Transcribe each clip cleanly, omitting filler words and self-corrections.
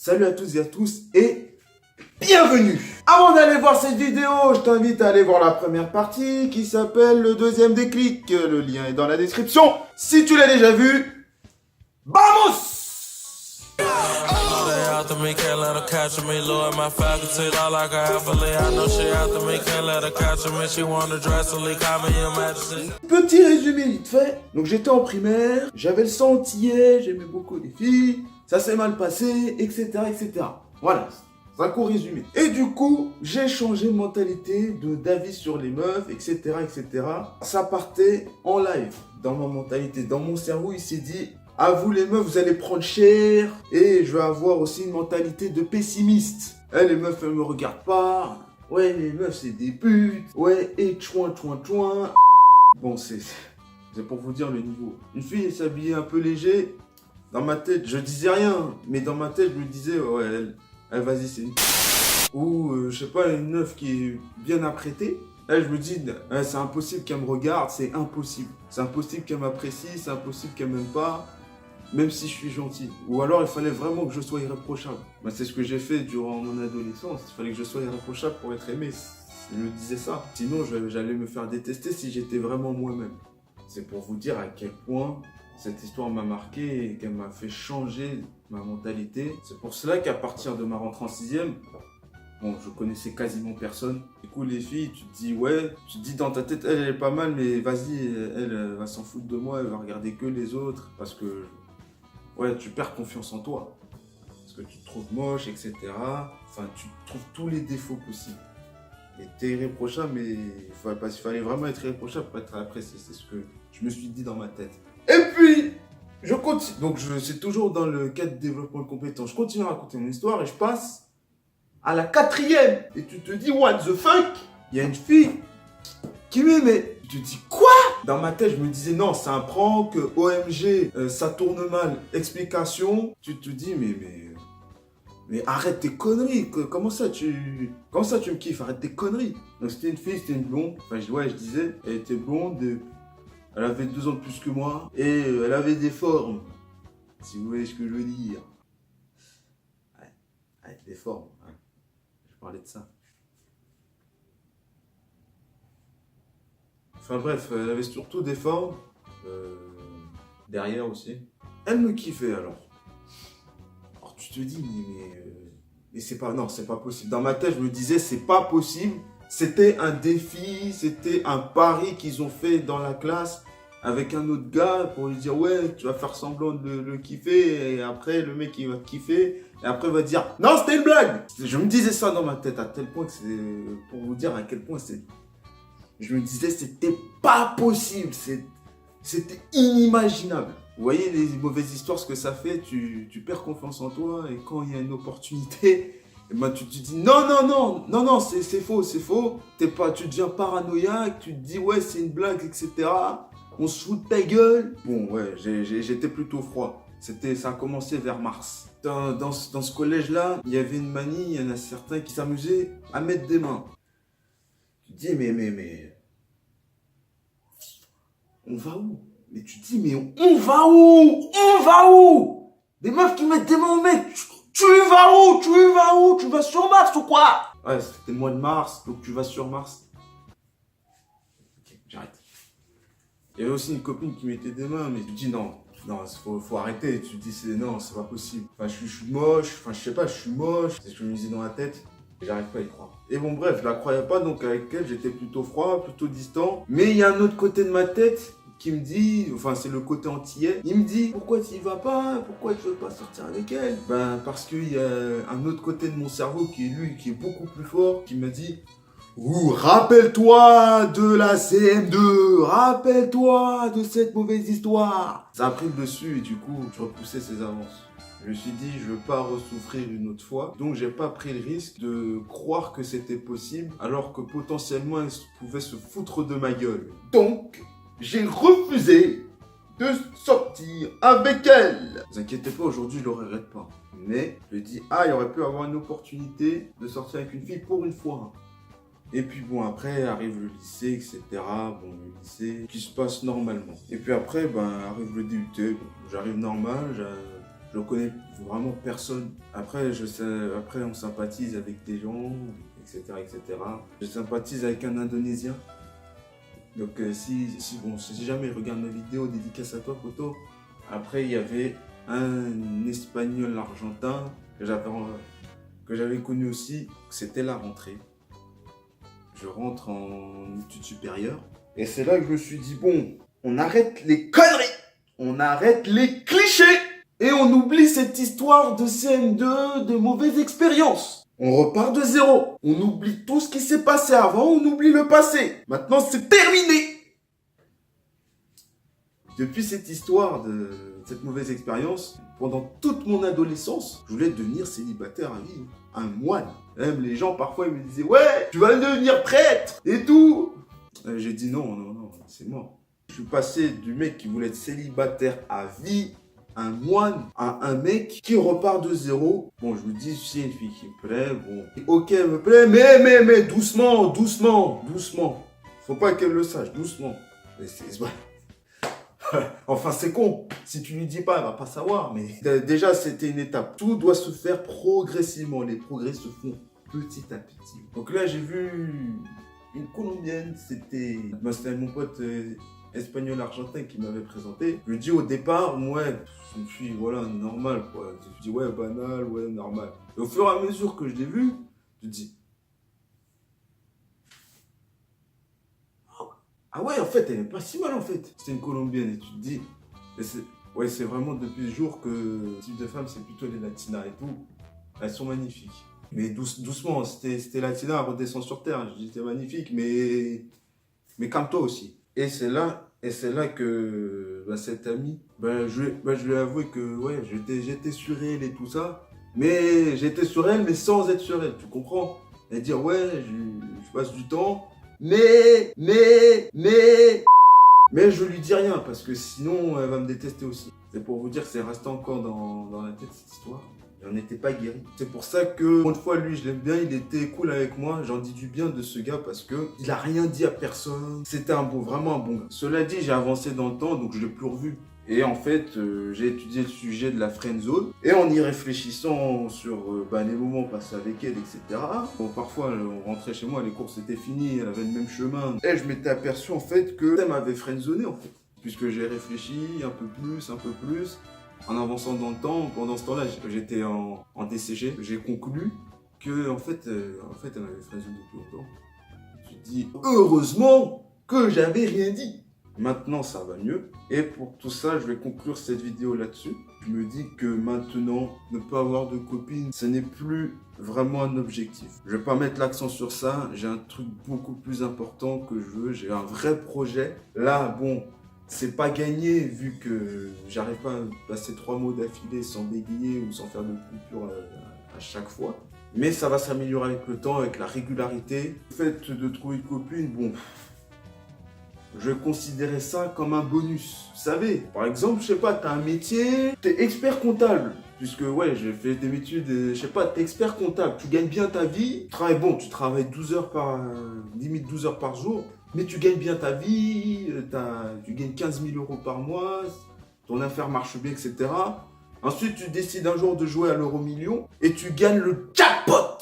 Salut à tous et à tous et bienvenue. Avant d'aller voir cette vidéo, je t'invite à aller voir la première partie qui s'appelle le deuxième déclic. Le lien est dans la description. Si tu l'as déjà vu, vamos! Petit résumé vite fait. Donc j'étais en primaire, j'avais le sang antillais, j'aimais beaucoup les filles, ça s'est mal passé, etc. etc. Voilà, c'est un court résumé. Et du coup, j'ai changé de mentalité, d'avis sur les meufs, etc. etc. Ça partait en live dans ma mentalité. Dans mon cerveau, il s'est dit, à vous les meufs, vous allez prendre cher. Et je vais avoir aussi une mentalité de pessimiste. Eh, les meufs, elles me regardent pas. Ouais, les meufs, c'est des putes. Ouais, et chouin. Bon, c'est pour vous dire le niveau. Une fille, elle s'habillait un peu léger. Dans ma tête, je disais rien. Mais dans ma tête, je me disais, ouais, elle vas-y, c'est une... Ou, je sais pas, une meuf qui est bien apprêtée. Là, je me dis, c'est impossible qu'elle me regarde, c'est impossible. C'est impossible qu'elle m'apprécie, c'est impossible qu'elle m'aime pas, même si je suis gentil. Ou alors, il fallait vraiment que je sois irréprochable. Ben, c'est ce que j'ai fait durant mon adolescence. Il fallait que je sois irréprochable pour être aimé. Je me disais ça. Sinon, j'allais me faire détester si j'étais vraiment moi-même. C'est pour vous dire à quel point cette histoire m'a marqué et qu'elle m'a fait changer ma mentalité. C'est pour cela qu'à partir de ma rentrée en 6e, bon, je connaissais quasiment personne. Du coup, les filles, tu te dis, ouais, tu te dis dans ta tête, elle est pas mal, mais vas-y, elle va s'en foutre de moi, elle va regarder que les autres. Parce que, ouais, tu perds confiance en toi. Parce que tu te trouves moche, etc. Enfin, tu trouves tous les défauts possibles. Et t'es irréprochable, mais il fallait vraiment être irréprochable pour être apprécié. C'est ce que je me suis dit dans ma tête. Et puis, je continue. Donc, c'est toujours dans le cadre de développement de compétences. Je continue à raconter mon histoire et je passe à la 4e. Et tu te dis, what the fuck? Il y a une fille qui m'aimait. Tu te dis, quoi? Dans ma tête, je me disais, non, c'est un prank, OMG, ça tourne mal, explication. Tu te dis, mais arrête tes conneries. Comment ça tu me kiffes? Arrête tes conneries. Donc c'était une fille, c'était une blonde. Enfin, je disais, elle était blonde. Elle avait 2 ans de plus que moi. Et elle avait des formes. Si vous voyez ce que je veux dire. Ouais, des formes. Hein. Je parlais de ça. Enfin bref, elle avait surtout des formes. Derrière aussi. Elle me kiffait alors. Alors tu te dis, mais c'est pas... Non, c'est pas possible. Dans ma tête, je me disais, c'est pas possible. C'était un défi, c'était un pari qu'ils ont fait dans la classe avec un autre gars pour lui dire, ouais, tu vas faire semblant de le kiffer. Et après, le mec, il va kiffer. Et après, il va dire, non, c'était une blague. Je me disais ça dans ma tête à tel point que c'est... Pour vous dire à quel point c'est... Je me disais, c'était pas possible. C'était inimaginable. Vous voyez les mauvaises histoires, ce que ça fait, tu perds confiance en toi et quand il y a une opportunité, eh ben, tu te dis non, c'est faux. Tu deviens paranoïaque, tu te dis ouais, c'est une blague, etc. On se fout de ta gueule. Bon, ouais, j'étais plutôt froid. Ça a commencé vers mars. Dans ce collège-là, il y avait une manie, il y en a certains qui s'amusaient à mettre des mains. Tu te dis mais on va où? Mais tu te dis, mais on va où? On va où? Des meufs qui mettent des mains au mec. Tu vas où? Tu vas sur Mars ou quoi? Ouais, c'était le mois de mars, donc tu vas sur Mars. Ok, j'arrête. Il y avait aussi une copine qui mettait des mains, mais tu te dis non, faut arrêter. Tu te dis, non, c'est pas possible. Enfin, je suis moche, enfin, je sais pas, je suis moche. C'est ce que je me disais dans la tête. J'arrive pas à y croire. Et bon, bref, je la croyais pas, donc avec elle, j'étais plutôt froid, plutôt distant. Mais il y a un autre côté de ma tête qui me dit, enfin c'est le côté antillais, il me dit pourquoi tu y vas pas, pourquoi tu veux pas sortir avec elle? Ben parce qu'il y a un autre côté de mon cerveau qui est beaucoup plus fort, qui me dit rappelle-toi de la CM2, rappelle-toi de cette mauvaise histoire. Ça a pris le dessus et du coup je repoussais ses avances. Je me suis dit, je veux pas ressouffrir une autre fois. Donc, j'ai pas pris le risque de croire que c'était possible, alors que potentiellement, elle pouvait se foutre de ma gueule. Donc, j'ai refusé de sortir avec elle. Ne vous inquiétez pas, aujourd'hui, je le regrette pas. Mais, je me dis, il aurait pu avoir une opportunité de sortir avec une fille pour une fois. Et puis bon, après arrive le lycée, etc. Bon, le lycée qui se passe normalement. Et puis après, arrive le DUT. Bon, j'arrive normal, Je connais vraiment personne. Après, après on sympathise avec des gens, etc., etc. Je sympathise avec un Indonésien. Donc si jamais il regarde ma vidéo, dédicace à toi, Poto. Après, il y avait un Espagnol argentin que j'avais connu aussi. C'était la rentrée. Je rentre en études supérieures. Et c'est là que je me suis dit, bon, on arrête les conneries, on arrête les clichés, et on oublie cette histoire de CM2, de mauvaise expérience. On repart de zéro. On oublie tout ce qui s'est passé avant, on oublie le passé. Maintenant, c'est terminé. Depuis cette histoire de cette mauvaise expérience, pendant toute mon adolescence, je voulais devenir célibataire à vie, un moine. Même les gens, parfois, ils me disaient « Ouais, tu vas devenir prêtre et tout !» J'ai dit non, c'est mort. Je suis passé du mec qui voulait être célibataire à vie, un moine, à un mec qui repart de zéro. Bon, je me dis, si une fille qui me plaît, bon, ok, elle me plaît, mais doucement. Faut pas qu'elle le sache, doucement. Enfin, c'est con. Si tu lui dis pas, elle va pas savoir. Mais déjà, c'était une étape. Tout doit se faire progressivement. Les progrès se font petit à petit. Donc là, j'ai vu une Colombienne. C'était mon pote espagnol argentin qui m'avait présenté. Je lui dis au départ, ouais, c'est une fille, voilà, normale, quoi. Je dis, ouais, banal, ouais, normal. Et au fur et à mesure que je l'ai vue, je dis, ah ouais, en fait, elle est pas si mal, en fait. C'est une Colombienne, et tu te dis, ouais, c'est vraiment depuis le jour que le type de femme, c'est plutôt les latinas et tout. Elles sont magnifiques. Mais doucement, c'était latina, redescend sur terre. Je dis, c'est magnifique, mais calme-toi aussi. Et c'est là que cette amie, je lui ai avoué que ouais, j'étais sur elle et tout ça. Mais j'étais sur elle, mais sans être sur elle, tu comprends? Elle dit, ouais, je passe du temps. Mais je lui dis rien parce que sinon elle va me détester aussi. C'est pour vous dire que c'est resté encore dans la tête cette histoire. Et on n'était pas guéris. C'est pour ça que, une fois, lui, je l'aime bien, il était cool avec moi. J'en dis du bien de ce gars parce que il a rien dit à personne. C'était vraiment un bon gars. Cela dit, j'ai avancé dans le temps, donc je l'ai plus revu. Et en fait, j'ai étudié le sujet de la friendzone. Et en y réfléchissant sur les moments passés avec elle, etc. Bon, parfois, on rentrait chez moi, les courses étaient finies, elle avait le même chemin. Et je m'étais aperçu en fait que elle m'avait friendzoné en fait. Puisque j'ai réfléchi un peu plus. En avançant dans le temps, pendant ce temps-là, j'étais en DCG. J'ai conclu que en fait, elle m'avait friendzone depuis longtemps. Je me dis, heureusement que j'avais rien dit. Maintenant, ça va mieux. Et pour tout ça, je vais conclure cette vidéo là-dessus. Je me dis que maintenant, ne pas avoir de copine, ce n'est plus vraiment un objectif. Je vais pas mettre l'accent sur ça. J'ai un truc beaucoup plus important que je veux. J'ai un vrai projet. Là, bon, c'est pas gagné vu que j'arrive pas à passer 3 mots d'affilée sans bégayer ou sans faire de coupure à chaque fois. Mais ça va s'améliorer avec le temps, avec la régularité. Le fait de trouver une copine, bon, je considérais ça comme un bonus. Vous savez, par exemple, je sais pas, t'as un métier, t'es expert comptable. Puisque, ouais, j'ai fait des études, je sais pas, t'es expert comptable, tu gagnes bien ta vie. Tu travailles 12 heures limite 12 heures par jour. Mais tu gagnes bien ta vie, tu gagnes 15 000 € par mois, ton affaire marche bien, etc. Ensuite, tu décides un jour de jouer à l'euro-million et tu gagnes le jackpot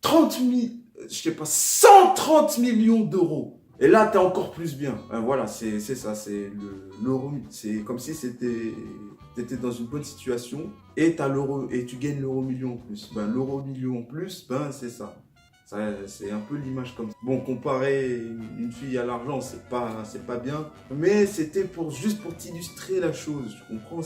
30 000, je sais pas, 130 millions d'euros. Et là, t'es encore plus bien. Voilà, c'est ça, c'est l'euro. C'est comme si t'étais dans une bonne situation et tu gagnes l'euro-million en plus. L'euro-million en plus, c'est ça. C'est un peu l'image comme ça. Bon, comparer une fille à l'argent, c'est pas bien. Mais c'était juste pour t'illustrer la chose. Tu comprends?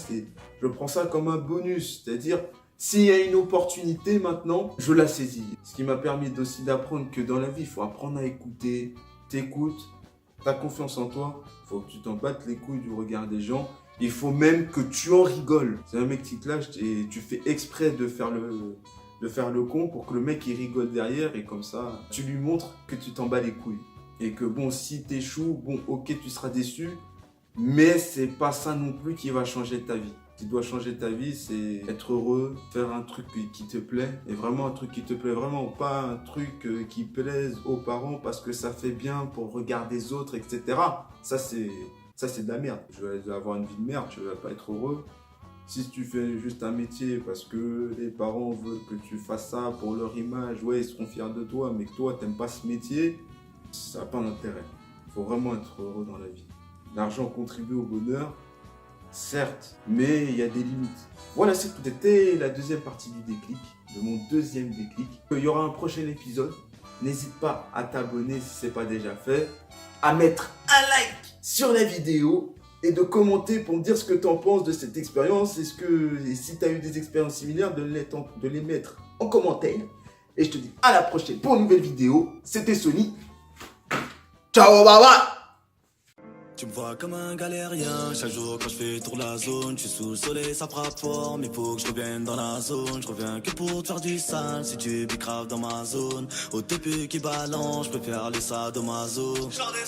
Je prends ça comme un bonus. C'est-à-dire, s'il y a une opportunité maintenant, je la saisis. Ce qui m'a permis aussi d'apprendre que dans la vie, il faut apprendre à écouter. T'écoutes, t'as confiance en toi. Il faut que tu t'en battes les couilles du regard des gens. Il faut même que tu en rigoles. C'est un mec qui te lâche et tu fais exprès de faire le con pour que le mec il rigole derrière et comme ça tu lui montres que tu t'en bats les couilles et que bon, si t'échoues, bon ok, tu seras déçu, mais c'est pas ça non plus qui va changer ta vie. Ce qui doit changer ta vie, c'est être heureux, faire un truc qui te plaît, et vraiment un truc qui te plaît vraiment, pas un truc qui plaise aux parents parce que ça fait bien pour le regard des autres, etc. Ça c'est de la merde. Je vais avoir une vie de merde, je vais pas être heureux. Si tu fais juste un métier parce que les parents veulent que tu fasses ça pour leur image, ouais, ils seront fiers de toi, mais que toi, t'aimes pas ce métier, ça n'a pas d'intérêt. Il faut vraiment être heureux dans la vie. L'argent contribue au bonheur, certes, mais il y a des limites. Voilà, c'est tout. C'était la deuxième partie du déclic, de mon deuxième déclic. Il y aura un prochain épisode. N'hésite pas à t'abonner si ce n'est pas déjà fait, à mettre un like sur la vidéo et de commenter pour me dire ce que tu en penses de cette expérience. Et si tu as eu des expériences similaires, de les mettre en commentaire. Et je te dis à la prochaine pour une nouvelle vidéo. C'était Sony. Ciao, bye bye. Tu me vois comme un galérien, chaque jour quand je fais tour la zone, je suis sous le soleil, ça frappe fort, mais faut que je revienne dans la zone, je reviens que pour te faire du sale, si tu bicraves dans ma zone, au TP qui balance, je préfère les sadomaso. Genre des